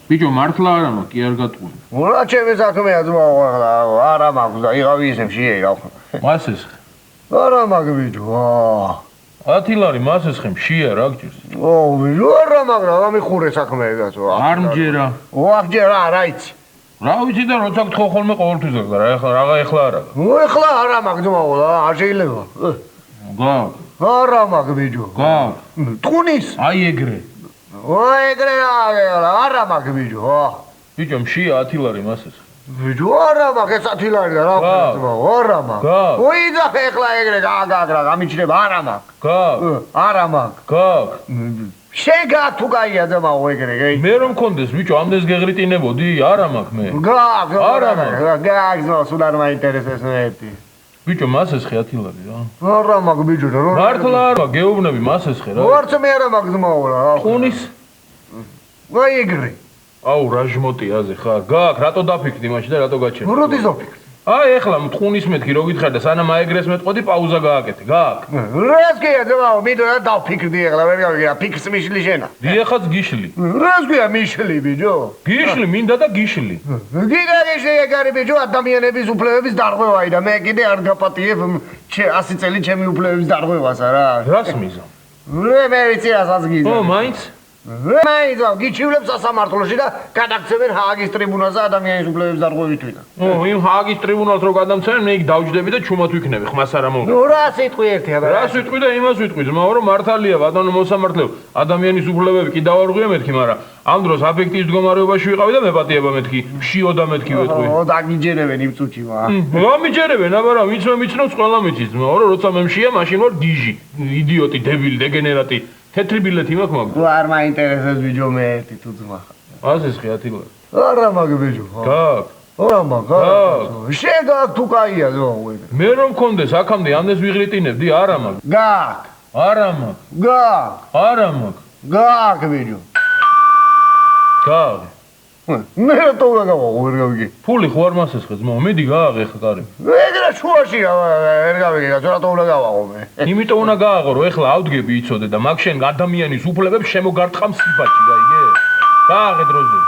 ბიჭო მართლა არა მაქვს კი არ გატყუდი ულა ჩემი საქმეა ძმა არა მაქვს და იღავი ისე შეე რა მასესხე არა მაქვს ბიჭო 10 ლარი მასესხე მშია რა გჭირს ბიჭო არა მაქვს რა მიხურე საქმეა გასო არ მჯერა ვახჯერა რა იცი რა ვიცი და როცა გთხოვ ხოლმე ყოველთვის და რა ეხლა არა ეხლა არა მაქვს ძმა არ შეიძლება არა მაქვს ბიჭო ტყუნის აი ეგრე ეგრე არა მაქვს ბიჭო ბიჭო მშია 10 ლარი მასესხე ბიჭო არა მაქვს 10 ლარი და რა არა მაქვს უიძახ ეხლა ეგრე გაგაგრა გამიჩნდება არა მაქვს არა მაქვს შენ თუ გაია ძმა ეგრე მე რომ მქონდეს ბიჭო ამდენს გეღრიტინებოდი არა მაქვს მე არა მაქვს სულ არ მაინტერესებს ერთი ბიჭო მასესხე 10 ლარი რა არა მაქვს ბიჭო რა მართლა არა გეუბნები მასესხე რა ვარც მე არა მაქვს ძმა რა ტყუნის აი ეგრე აუ რა ჟმოტიაზე ხარ გააკ რატო დაფიქრდი მაშინ და რატო გაჩერდი როდის დაფიქრდი აი ეხლა ტყუნის მეთქი რო გითხარ და სანამ აეგრეს მეტყოდი პაუზა გააკეთე გააკ რას გია ძმა მიდო რა დაფიქრდი ეხლა ვერ გავიგე ფიქრს მიშლი შენა დიახაც გიშლი რას გია მიშლი ბიჭო გიშლი მინდა და გიშლი გიგარი ეგარი ბიჭო ადამიანების უფლებების დარღვევაა და მე კიდე არ გაპატიებ 100 წელი ჩემი უფლებების დარღვევასა რა რას მიზამ მე ვიცი რასაც გიზა ო მაინც მაინც გიჩივლებს სასამართლოში და გადაგცემენ ჰააგის ტრიბუნალზე ადამიანის უფლებების დარღვევის თვითონ ო იმ ჰააგის ტრიბუნალს რო გადამცემენ მე იქ დავჯდები და ჩუმად ვიქნები ხმას არა მოვიდა ნუ რა სიტყვი ერთია რა სიტყვი და იმას ვიტყვი ძმაო რომ მართალია ბატონო მოსამართლეო ადამიანის უფლებები კი დავარღვია მეთქი მაგრამ ამ დროს აფექტის მდგომარეობაში ვიყავი და მეპატიება მეთქი მშიოდა მეთქი ვეთქვი ო დაგიჯერებენ იმ წუთში მა რა მიჯერებენ აბა ვინც მე მიცნობს ყველა მიცის ძმაო რომ როცა მე მშია მაშინ ვარ გიჟი იდიოტი დებილი დეგენერატი თეთრი ბილეთი მაქვს მაგ არ მაინტერესებს ბიჭო მე ერთი თუ ძმა ასესხე 10 ლარი არა მაქვს ბიჭო გააკ არა მაქვს შენ თუ კაია ძმა მე რომ მქონდეს აქამდე ამდენს ვიღრიტინებდი არა მაქვს გააკ არა მაქვს არა მაქვს გააკ ბიჭო გააკ მე რატო ვერ გავიგე ფული ხო არ მასესხე ძმაო მიდი გააღე ხა კარი ეგრე შუაში ვერ გავიგე რატო უნდა გავაღო მე იმიტომ უნდა გააღო რომ ეხლა ავდგები იცოდე და მაგ შენ ადამიანის უფლებებს შემოგარტყამ სიბაჭი გაიგე გააღე დროზე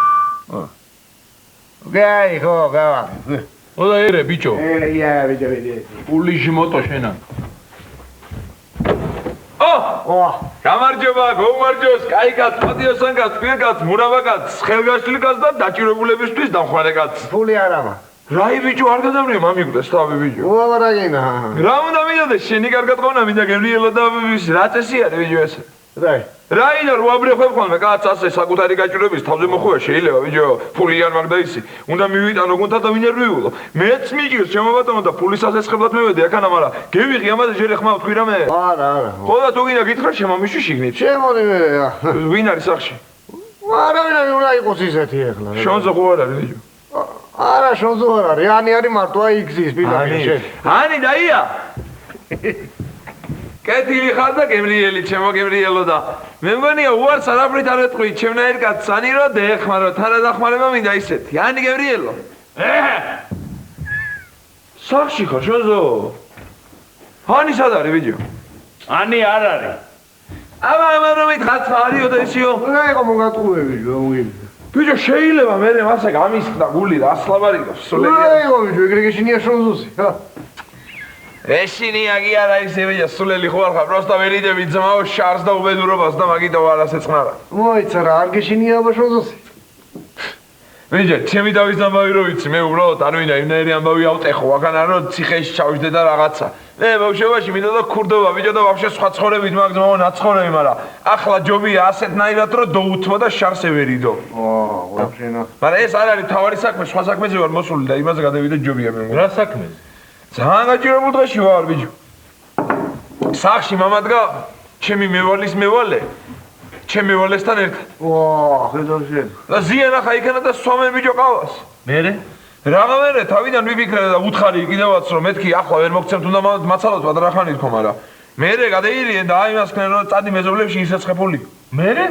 გაი ხო გავაღე ოდა ერე ბიჭო ია ბიჭო ფული ჟმოტო შენა ო გამარჯობა გომარჯოს კაიკაც პატიოსანგაც პირკაც მურავაკაც ხელგაშლიკაც და დაჭირებულებისთვის დამხმარეკაც ფული არა მაქვს რაი ბიჭო არ გადავნია მამიკვდეს თავი ბიჭო უავარაგინა რა უნდა მინდა შენი კარგად ყავნა მინდა გემრიელო და რა წესი არის ბიჭო ეს რაი და რუაბრეხებ ხოლმე კაც ასე საკუთარი გაჭირების თავზე მოხვია შეიძლება ბიჭო ფული არ მაგ და ისი უნდა მივიტანო გუნდთან და მინერვიულო მეც მიჭირს შემოვატანო და ფულის ასესხებლად მევედი აქანა მაგრამ გევიღი ამაზე ჯერ ხმა ვთქვი რამე არა ხოლმე თუ გინდა გითხრა შემომიშვი შიგნით შემოდი მე ვინ არის სახში არავინ უნდა იყოს ისეთი ახლა შონზე ხო არ არის ბიჭო არა შონზე არ არის ანი არის მარტო იქზის პირდაპირ ანი დაია კეთილი ხარ და გემრიელი ჩემო გემრიელო და მე მგონია უარს არაფრით არ ეთქვი ჩემნაირ კაცს ანი რო დეხმარო თანადახმარება მინდა ისეთი ანი გემრიელო სახში ხარ შონზო ანი სად არის ბიჭო ანი არ არის აბა რომ მითხაც არიო და ისიო რა იყო მოგატყუები ბიჭო შეიძლება მე მასე გამისხდა გული და ასლაბარიგოს სულელი რა იყო ბიჭო ეგრე გეშინია შონზოსი ეშინია კი არა ისე ბიჭო სულელი ხო არ ხარ პროსტა ვერიდები ძმაო შარს და უბედურობას და მაგიტო არ ასეწყნარა მოიცა რა არ გეშინია აბა შონზოსი ბიჭო ჩემი დავის ამბავი რო ვიცი მე უბრალოდ არ მინდა იმნაირი ამბავი ავტეხო აქან არ რომ ციხეში ჩავждე და რაღაცა მე ბავშვობაში მინდა და ქურდობა ბიჭო და ვაფშე სხვა ცხოვრებით მაგ ძმაო ნაცხოვრები მაგრამ ახლა ჯობია ასეთნაირად რომ დაუთმო და შარს ევერიდო ვაფშენა მაგრამ ეს არ არის თავარი საქმე სხვა საქმეზე ვარ მოსული და იმაზე გადავიდე ჯობია მე რა საქმეზე ძალიან გაჭირებულ დღეში ვარ ბიჭო სახში მამადგა ჩემი მევალის მევალე ჩემი მევალესთან ერთად ხედავ შენ და ზიანა ხა იქანა და სვამენ ბიჭო ყავას მერე რაღა მერე თავიდან ვიფიქრე და უთხარი კიდევაც რომ მეთქი ახლა ვერ მოგცემთ უნდა მაცალოთ ბადრახანი თქო მაგრამ მერე გადაირიენ და აიმასქნენ რომ წადი მეზობლებში ისეცხებული მერე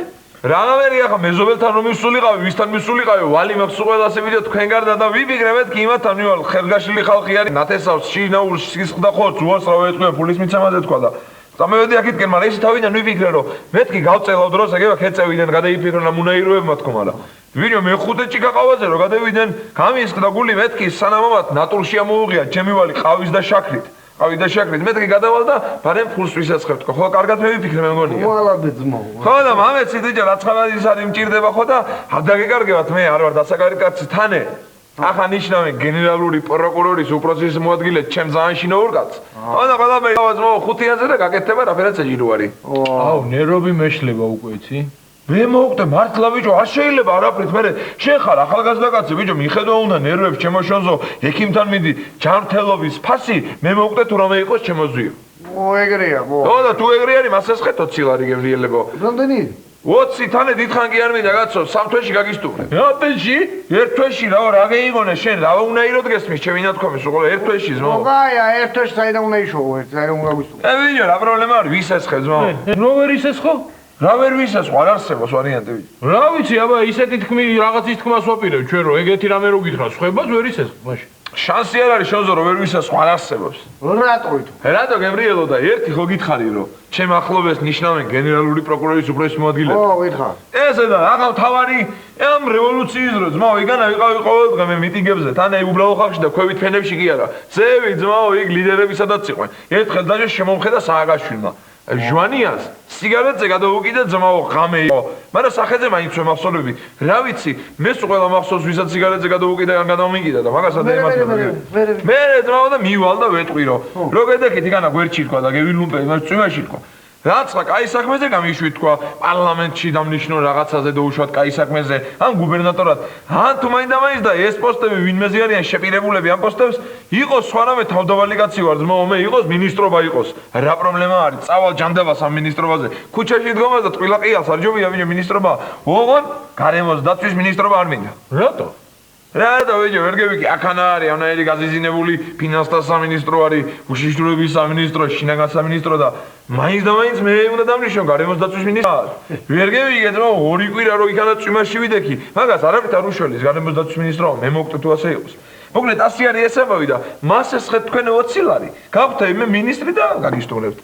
რაღა მერე ახლა მეზობელთან რომ მისულიყავი ვისთან მისულიყავი ვალი მაქვს ყველასე ვიდეო თქვენ გარდა და ვიფიქრე მეთქი იმათთან მივალ ხელგაშლილი ხალხი არის ნათესავს შინაურს სისხლდა ხორცს უარს რა ვეთქვი ფულის მიცემაზე თქვა და წამევედი აქეთკენ მაგრამ ის თავიდან ვიფიქრე რომ მეთქი გავწელავ დროს ეგევა ქეწევიდან გადაიფიქრო ნამუნაიროებმა თქო მაგრამ ვინო მეხუთე ჭიქაყავაზე რო გადავიდნენ გამისხდა გული მეთქი სანამამად ნატურში ამოუღია ჩემი ვალი ყავის და შაქრით მეთქი გადავალ და ბარემ ფულს ვისაცხებ თქო ხო კარგად მე ვიფიქრე მე მგონია ვალაბე ძმაო ხო და მამეცი დიჯა რაც ხალხი ის არის მჭირდება ხო და დაგეკარგებათ მე არ ვარ დასაკარი კაცი თანე ახლა ნიშნავენ გენერალური პროკურორის უპროცესის მოადგილე ჩემ ზანშინო урკაც ხო და ყველაფერი დავაზმო 5-იანზე და გაკეთდება რაფერაც ეჭირო არის აუ ნერვები მეშლება უკვე იცი მე მოვხდე მართლა ბიჭო არ შეიძლება არაფრით მე შენ ხარ ახალგაზრდა კაცი ბიჭო მიხედვა უნდა ნერვებს ჩემოშონზო ექიმთან მიდი ჯანმრთელობის ფასი მე მოვხდე თუ რამე იყოს ჩემოზვიო ეგრეა ხო ხო და თუ ეგრე არის მას ესხეთ 20 ლარი გემრიელებო რამდენი 20 თანე დიდხან კი არ მინდა კაცო 3 თვეში გაგისტუმრე რა თვეში ერთ თვეში რა გეიგონე შენ რა უნდა იროდ გესმის ჩემი ნათქვამის უყურე ერთ თვეში ზმო გაია ერთ თვეში საიდან უნდა იშოვო საიდან უნდა გისტუმრო ვინო რა პრობლემა არის ვის ესხე ზმო რო ვერ ისესხო რა ვერ ვისესხო არ არსებობს ვარიანტი რა ვიცი აბა ისეთი თქმი რაღაცის თქმას ვაპირებ ჩვენ რომ ეგეთი რამე რო გითხრა სხვებას ვერ ისესხო მაშინ შანსი არ არის შენზო რომ ვერ ვისესხო არ არსებობს რატო გემრიელო და ერთი ხო გითხარი რომ ჩემ ახლობეს ნიშნავენ გენერალური პროკურორის უპროცესის მოადგილე ო გითხარ ესე და ახალ თავარი ამ რევოლუციის დრო ძმაო იგანა ვიყავი ყოველდღე მე მიტინგებზე თან აი უბრალო ხალხში და ქვევით ფენებში კი არა ძევი ძმაო იქ ლიდერები სადაც იყვნენ ერთხელ დაჟე შემომხედა სააგაშვილმა ჟვანიას სიგარეტზე გადავუკიდე ძმაო ღამე იყო მაგრამ სახეზე მაინც ვემახსოვრები რა ვიცი მეს ყველა მახსოვს ვისაც სიგარეტზე გადავუკიდე ან გადავმიკიდა და მაგასაც ემართება მე ძმაო და მივალ და ვეტყვირო რო გედექით იგანა გვერდში თქვა და გევილუმპე მას წვიმაში თქვა რაცა კაი საქმეზე გამიშვით თქვა პარლამენტში დამნიშნო რაღაცაზე და უშუალოდ კაი საქმეზე ან გუბერნატორად ან თუ მაინდა-მაინც და ეს პოსტები ვინმეზე არიან შეპირებულები ამ პოსტებს იყოს სხვა რამე თავდავალი კაცი ვარ ძმაო მე იყოს მინისტრობა იყოს რა პრობლემა არის წავალ ჯანდაბას ამ მინისტრობაზე ქუჩაში დგომას და ტყილა ყიალს არ ჯობია ვინმე მინისტრობა ოღონ გარემოს დაცვის მინისტრობა არ მინდა რატო რატო ვიჯო ვერ გევიკი აქანა არის ამნაირი გაზიზინებული ფინანსთა სამინისტრო არის უშიშროების სამინისტრო შინაგან სამინისტრო და მაინც და მაინც მე უნდა დამნიშნო გარემოს დაცვის მინისტრად ვერ გევიკი ძმაო ორი კვირა რო იქანა წვიმაში ვიდექი მაგას არაფრით არ უშველის გარემოს დაცვის მინისტრმა მე მოვკვდე თუ ასე იყოს მოკლედ 100 არის ესებავი და მას ესხეთ თქვენ 20 ლარი გავხდები მე მინისტრი და გაგისტუმრებთ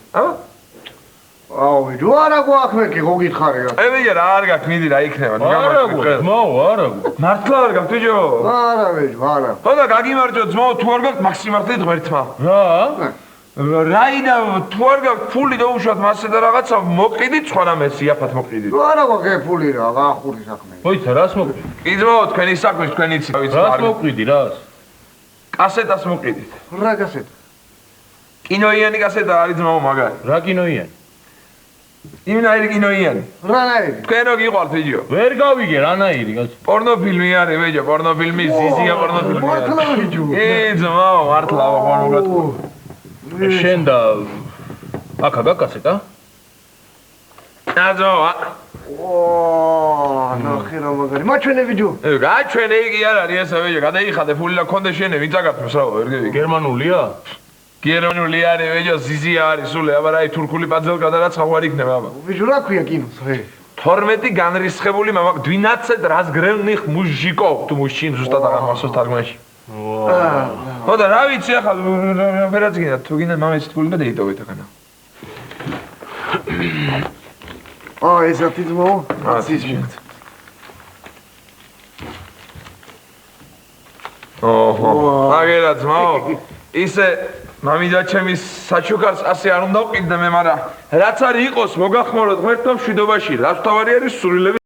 აუ ვიჯო არა გვაქვს ხო გითხარი რა ევია რა არ გაქვს მიდი რა იქნება არა გვაქვს მოუ არა გვაქვს მართლა არ გაქვს ვიჯო არა ვიჯო არა ხო და გაგიმარჯო ძმაო თუ არ გაქვს მაქსიმალურად ღმერთმა რა რაიდა თუ არ გაქვს ფული და უშუალოდ მასე და რაღაცა მოყიდით სხვა რამეს იაფად მოყიდით არა გვაქვს ფული რა გახური საქმე მოიცა რას მოყიდით კი ძმაო თქვენი საქმის თქვენი იცი რას მოყიდი რას კასეტას მოყიდით რა კასეტა კინოიანი კასეტა არის ძმაო მაგარი რა კინოიანი იმნაირი კინოიანი რანაირი თქვენო გიყვართ ვიჯო ვერ გავიგე რანაირი კაცო პორნოფილმი არის ვიჯო პორნოფილმი ზიზია პორნოფილმი მართლა ვიჯო ძმაო მართლა ვაყვა შენ და აკა გაკასეტა აზო ო ნახე რა მაგარი მაჩვენე ვიჯო გაჩვენე იგი არ არის ესე ვიჯო გადაიხადე ფული და კონდე შენე ვინ წაგართმევს რა ვერ გევი გერმანულია გერმანული არის ვიჯო ზიზია არის სულ აბა რა თურქული პაძელკა და რაც ხარ იქნება აბა ვიჯო რა ქვია კინოს 12 განრისხებული მამა 12 разгревных мужиков თუ мужчин ზუსტად აღარ მახსოვს თარგმანში ხო და რა ვიცი ახლა ვერაც გინდა თუ გინდა მამის თქული და დაიტოვეთ ახლა ეს ათი ძმაო ოჰო აგერა ძმაო ისე მამიდა ჩემის საჩუქარს ასე არ უნდა ვყიდე მე მაგრამ რაც არის იყოს მოგახმაროთ ღმერთმა მშვიდობაში რაც თავარი არის სულილები